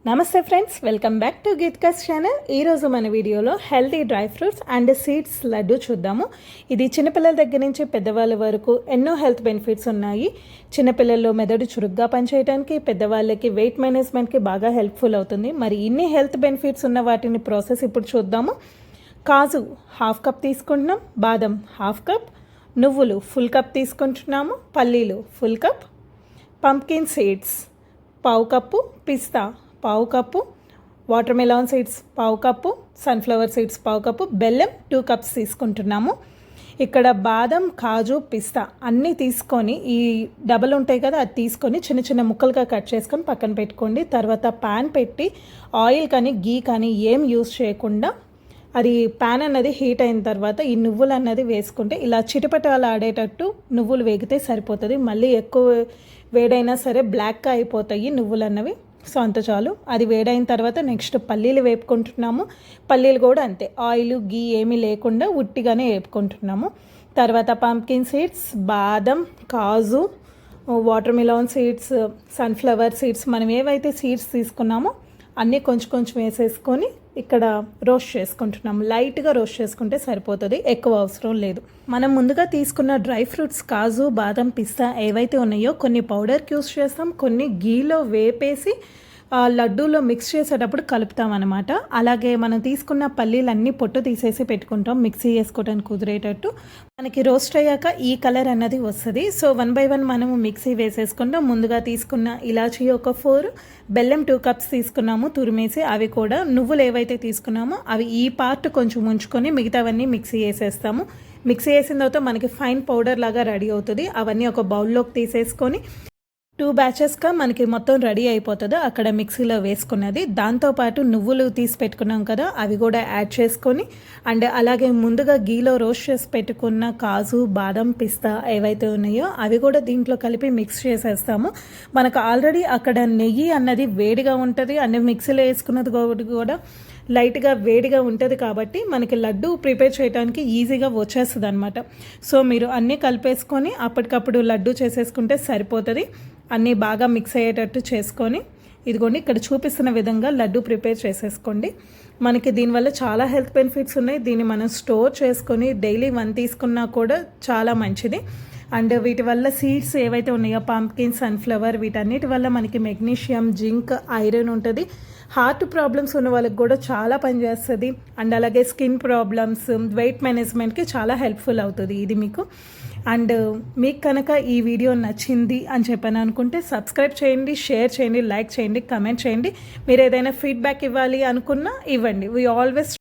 నమస్తే friends, welcome back to Geetkas channel. ఈరోజు మన వీడియోలో healthy dry fruits and seeds laddu చూద్దాము. ఇది చిన్నపిల్లల దగ్గర నుంచి పెద్దవాళ్ళ వరకు ఎన్నో హెల్త్ బెనిఫిట్స్ ఉన్నాయి. చిన్నపిల్లల్లో మెదడు చురుగ్గా పనిచేయడానికి, పెద్దవాళ్ళకి వెయిట్ మేనేజ్మెంట్కి బాగా హెల్ప్ఫుల్ అవుతుంది. మరి ఇన్ని హెల్త్ బెనిఫిట్స్ ఉన్న వాటిని ప్రాసెస్ ఇప్పుడు చూద్దాము. కాజు 1/2 కప్ తీసుకుంటున్నాం, బాదం 1/2 కప్, నువ్వులు ఫుల్ కప్ తీసుకుంటున్నాము, పల్లీలు full cup, pumpkin seeds 1/2 cup, పిస్తా 1/2 cup, watermelon seeds 1/2 cup, sunflower seeds 1/2 cup, బెల్లం 2 కప్స్ తీసుకుంటున్నాము. ఇక్కడ బాదం, కాజు, పిస్తా అన్నీ తీసుకొని ఈ డబల్ ఉంటాయి కదా, అది తీసుకొని చిన్న చిన్న ముక్కలుగా కట్ చేసుకొని పక్కన పెట్టుకోండి. తర్వాత ప్యాన్ పెట్టి ఆయిల్ కానీ గీ కానీ ఏం యూస్ చేయకుండా అది ప్యాన్ అన్నది హీట్ అయిన తర్వాత ఈ నువ్వులు అన్నది వేసుకుంటే ఇలా చిటపటాలు ఆడేటట్టు నువ్వులు వేగితే సరిపోతుంది. మళ్ళీ ఎక్కువ వేడైనా సరే బ్లాక్గా అయిపోతాయి నువ్వులు అన్నవి. సో అంత చాలు. అది వేడైన తర్వాత నెక్స్ట్ పల్లీలు వేపుకుంటున్నాము. పల్లీలు కూడా అంతే, ఆయిల్ గీ ఏమీ లేకుండా ఉట్టిగానే వేపుకుంటున్నాము. తర్వాత పంప్కిన్ సీడ్స్, బాదం, కాజు, watermelon seeds, sunflower seeds, మనం ఏవైతే సీడ్స్ తీసుకున్నామో అన్నీ కొంచెం కొంచెం వేసేసుకొని ఇక్కడ రోస్ట్ చేసుకుంటున్నాము. లైట్గా రోస్ట్ చేసుకుంటే సరిపోతుంది, ఎక్కువ అవసరం లేదు. మనం ముందుగా తీసుకున్న డ్రై ఫ్రూట్స్ కాజు, బాదం, పిస్తా ఏవైతే ఉన్నాయో కొన్ని పౌడర్కి యూస్ చేస్తాం, కొన్ని గీలో వేపేసి లడ్డూలో మిక్స్ చేసేటప్పుడు కలుపుతాం అనమాట. అలాగే మనం తీసుకున్న పల్లీలన్నీ పొట్టు తీసేసి పెట్టుకుంటాం మిక్సీ వేసుకోవడానికి కుదిరేటట్టు. మనకి రోస్ట్ అయ్యాక ఈ కలర్ అన్నది వస్తుంది. సో 1 by 1 మనము మిక్సీ వేసేసుకుంటాం. ముందుగా తీసుకున్న ఇలాచీ ఒక 4, బెల్లం 2 కప్స్ తీసుకున్నాము తురిమేసి. అవి కూడా నువ్వులు ఏవైతే తీసుకున్నామో అవి ఈ పార్ట్ కొంచెం ఉంచుకొని మిగతావన్నీ మిక్సీ వేసేస్తాము. మిక్సీ వేసిన తర్వాత మనకి ఫైన్ పౌడర్ లాగా రెడీ అవుతుంది. అవన్నీ ఒక బౌల్లోకి తీసేసుకొని 2 బ్యాచెస్గా మనకి మొత్తం రెడీ అయిపోతుంది అక్కడ మిక్సీలో వేసుకున్నది. దాంతోపాటు నువ్వులు తీసి పెట్టుకున్నాం కదా, అవి కూడా యాడ్ చేసుకొని అండ్ అలాగే ముందుగా గీలో రోస్ట్ చేసి పెట్టుకున్న కాజు, బాదం, పిస్తా ఏవైతే ఉన్నాయో అవి కూడా దీంట్లో కలిపి మిక్స్ చేసేస్తాము. మనకు ఆల్రెడీ అక్కడ నెయ్యి అన్నది వేడిగా ఉంటుంది అండ్ మిక్సీలో వేసుకున్నది కూడా లైట్గా వేడిగా ఉంటుంది కాబట్టి మనకి లడ్డు ప్రిపేర్ చేయడానికి ఈజీగా వచ్చేస్తుంది అనమాట. సో మీరు అన్నీ కలిపేసుకొని అప్పటికప్పుడు లడ్డు చేసేసుకుంటే సరిపోతుంది. అన్నీ బాగా మిక్స్ అయ్యేటట్టు చేసుకొని ఇదిగోండి ఇక్కడ చూపిస్తున్న విధంగా లడ్డు ప్రిపేర్ చేసేసుకోండి. మనకి దీనివల్ల చాలా హెల్త్ బెనిఫిట్స్ ఉన్నాయి. దీన్ని మనం స్టోర్ చేసుకొని డైలీ 1 తీసుకున్నా కూడా చాలా మంచిది. అండ్ వీటి వల్ల సీడ్స్ ఏవైతే ఉన్నాయో పంప్కిన్, సన్ఫ్లవర్, వీటన్నిటి వల్ల మనకి మెగ్నీషియం, జింక్, ఐరన్ ఉంటుంది. హార్ట్ ప్రాబ్లమ్స్ ఉన్న వాళ్ళకి కూడా చాలా పనిచేస్తుంది. అండ్ అలాగే స్కిన్ ప్రాబ్లమ్స్, వెయిట్ మేనేజ్మెంట్కి చాలా హెల్ప్ఫుల్ అవుతుంది ఇది మీకు. అండ్ మీకు కనుక ఈ వీడియో నచ్చింది అని చెప్పని అనుకుంటే సబ్స్క్రైబ్ చేయండి, షేర్ చేయండి, లైక్ చేయండి, కమెంట్ చేయండి. మీరు ఏదైనా ఫీడ్బ్యాక్ ఇవ్వాలి అనుకున్నా ఇవ్వండి. We always